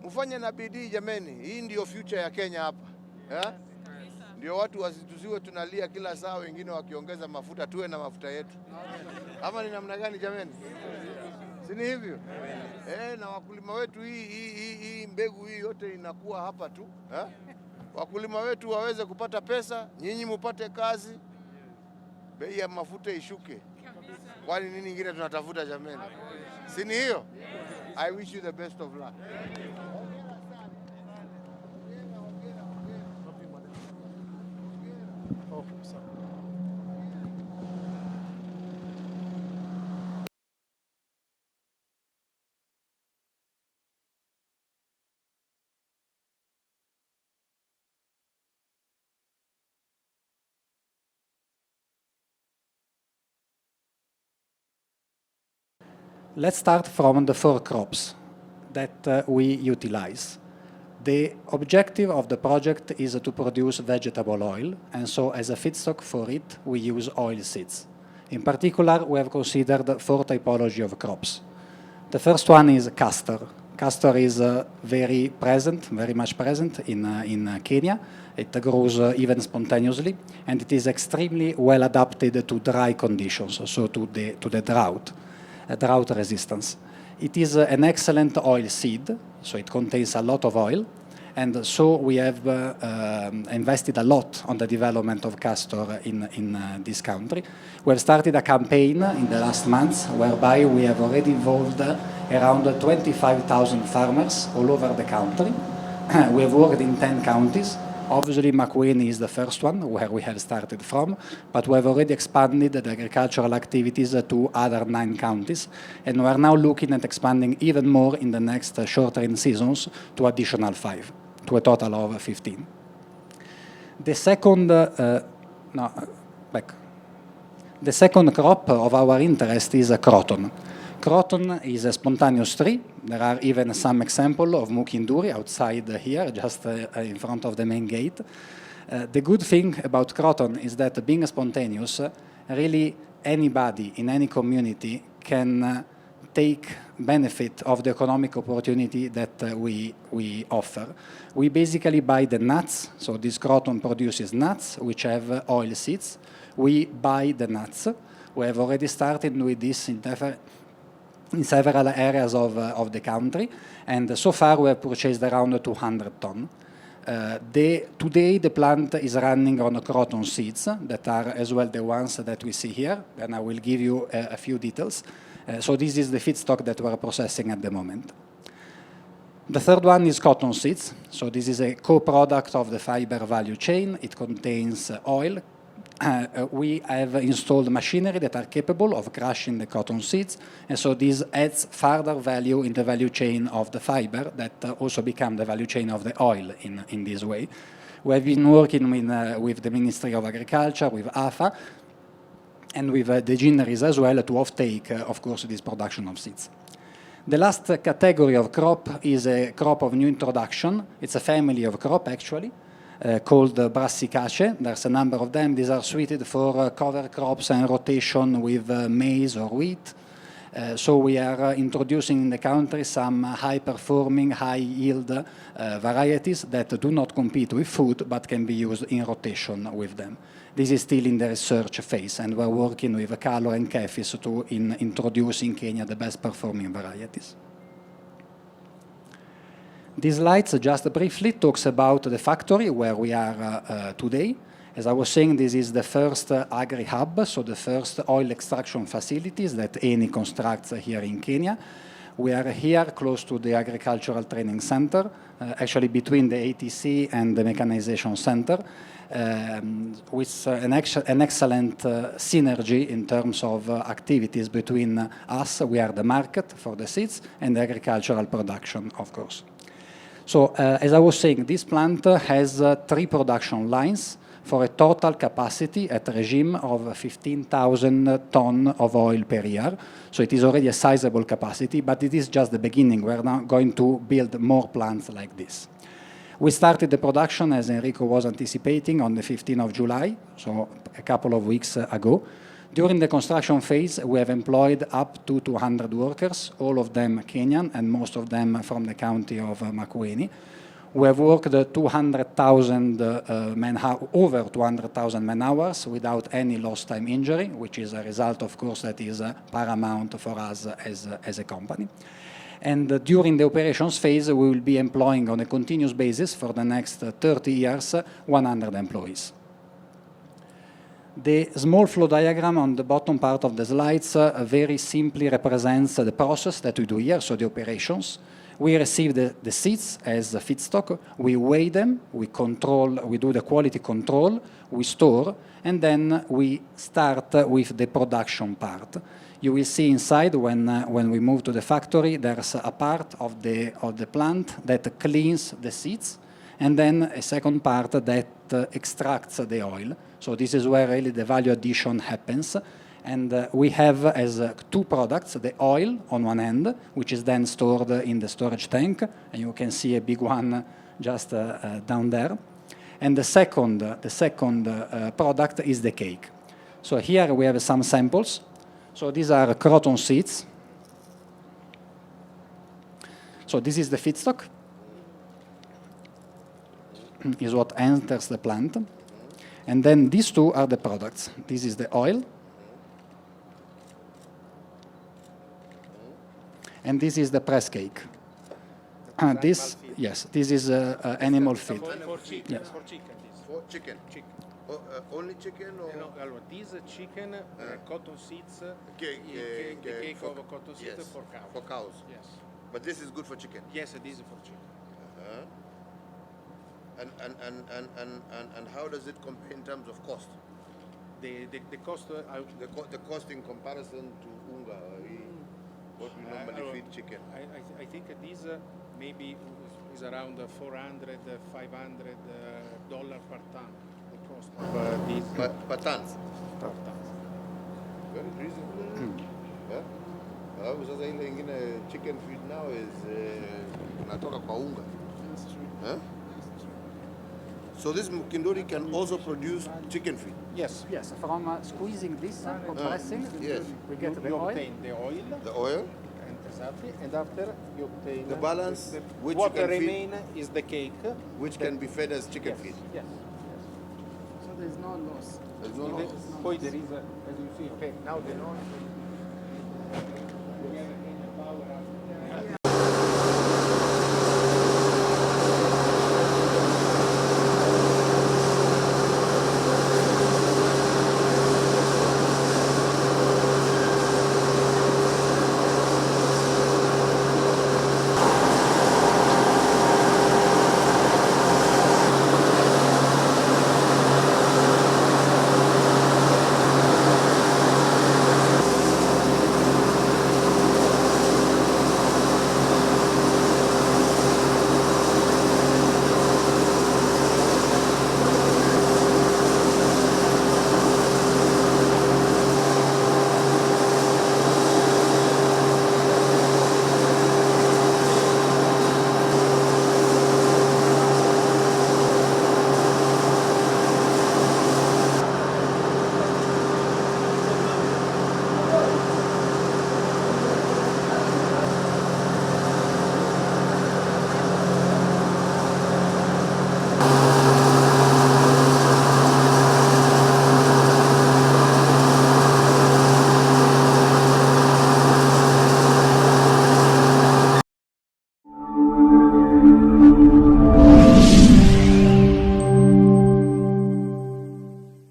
Mfanye na bidii jameni, hii ndio future ya Kenya hapa. Ndio watu wasituziwe tunalia kila saa, wengine wakiongeza mafuta, tuwe na mafuta yetu. Ama ni namna gani jameni? Si ni hivyo? Na wakulima wetu hii mbegu hii yote inakuwa hapa tu. Wakulima wetu waweze kupata pesa, nyinyi mupate kazi, bei ya mafuta ishuke. Kwani nini ingine tunatafuta jameni? Si ni hiyo? I wish you the best of luck. Let's start from the 4 crops that we utilize. The objective of the project is to produce vegetable oil, and so as a feedstock for it, we use oil seeds. In particular, we have considered 4 typology of crops. The first one is castor. Castor is very much present in Kenya. It grows even spontaneously, and it is extremely well adapted to dry conditions, so to the drought resistance. It is an excellent oil seed, so it contains a lot of oil, and so we have invested a lot on the development of castor in this country. We have started a campaign in the last months whereby we have already involved around 25,000 farmers all over the country. We have worked in 10 counties. Obviously, Makueni is the first one where we have started from, but we have already expanded the agricultural activities to other 9 counties, and we are now looking at expanding even more in the next short rain seasons to additional 5, to a total of 15. The second crop of our interest is croton. Croton is a spontaneous tree. There are even some examples of mukinduri outside here, just in front of the main gate. The good thing about croton is that being spontaneous, really anybody in any community can take benefit of the economic opportunity that we offer. We basically buy the nuts, so this croton produces nuts which have oil seeds. We buy the nuts. We have already started with this in several areas of the country, and so far we have purchased around 200 tons. Today the plant is running on croton seeds that are as well the ones that we see here, and I will give you a few details. So this is the feedstock that we are processing at the moment. The third one is cotton seeds. So this is a co-product of the fiber value chain. It contains oil. We have installed machinery that are capable of crushing the cotton seeds, and so this adds further value in the value chain of the fiber that also become the value chain of the oil in this way. We have been working with the Ministry of Agriculture, with AFA, and with the ginneries as well to offtake, of course, this production of seeds. The last category of crop is a crop of new introduction. It's a family of crop, actually, called brassicaceae. There's a number of them. These are suited for cover crops and rotation with maize or wheat. So we are introducing in the country some high-performing, high-yield varieties that do not compete with food, but can be used in rotation with them. This is still in the research phase, and we're working with Calo and Kefis to introduce in Kenya the best-performing varieties. These slides just briefly talks about the factory where we are today. As I was saying, this is the first agri-hub, so the first oil extraction facilities that Eni constructs here in Kenya. We are here close to the Agricultural Training Center, actually between the ATC and the Mechanization Center, with an excellent synergy in terms of activities between us, we are the market for the seeds, and the agricultural production, of course. So, as I was saying, this plant has 3 production lines for a total capacity at regime of 15,000 tons of oil per year. So it is already a sizable capacity, but it is just the beginning. We're now going to build more plants like this. We started the production, as Enrico was anticipating, on the 15th of July, so a couple of weeks ago. During the construction phase, we have employed up to 200 workers, all of them Kenyan and most of them from the county of Makueni. We have worked over 200,000 man-hours without any lost time injury, which is a result, of course, that is paramount for us as a company. And during the operations phase, we will be employing on a continuous basis for the next 30 years 100 employees. The small flow diagram on the bottom part of the slides very simply represents the process that we do here, so the operations. We receive the seeds as feedstock, we weigh them, we do the quality control, we store, and then we start with the production part. You will see inside when we move to the factory, there's a part of the plant that cleans the seeds, and then a second part that extracts the oil. So this is where really the value addition happens. And we have as two products, the oil on one end, which is then stored in the storage tank, and you can see a big one just down there. And the second product is the cake. So here we have some samples. So these are croton seeds. So this is the feedstock, is what enters the plant. And then these two are the products. This is the oil, and this is the press cake. This is animal feed. For chicken. Yes. For chicken. For chicken. Chicken. Only chicken or? No, this chicken, cotton seeds, the cake of cotton seeds yes, for cows. For cows. Yes. But this is good for chicken. Yes, this is for chicken. And how does it compare in terms of cost? The cost. The cost in comparison to unga, what we normally feed chicken. I think this maybe is around $400, $500 per ton. The cost of this. Per ton. Per ton. Very reasonable. Sasa ile ingine chicken feed now is natoka kwa unga. That's true. Huh? So this Mukindori can also produce chicken feed. Yes. Yes, from squeezing this, compressing, Yes. we get You the oil. obtain the oil. The oil, Exactly. And after you obtain the balance, which what you can feed, remain is the cake. which can be fed as chicken feed. Yes. So there's no loss. There's no loss. Poi there is, as you see, okay, now the noise. We have a power up.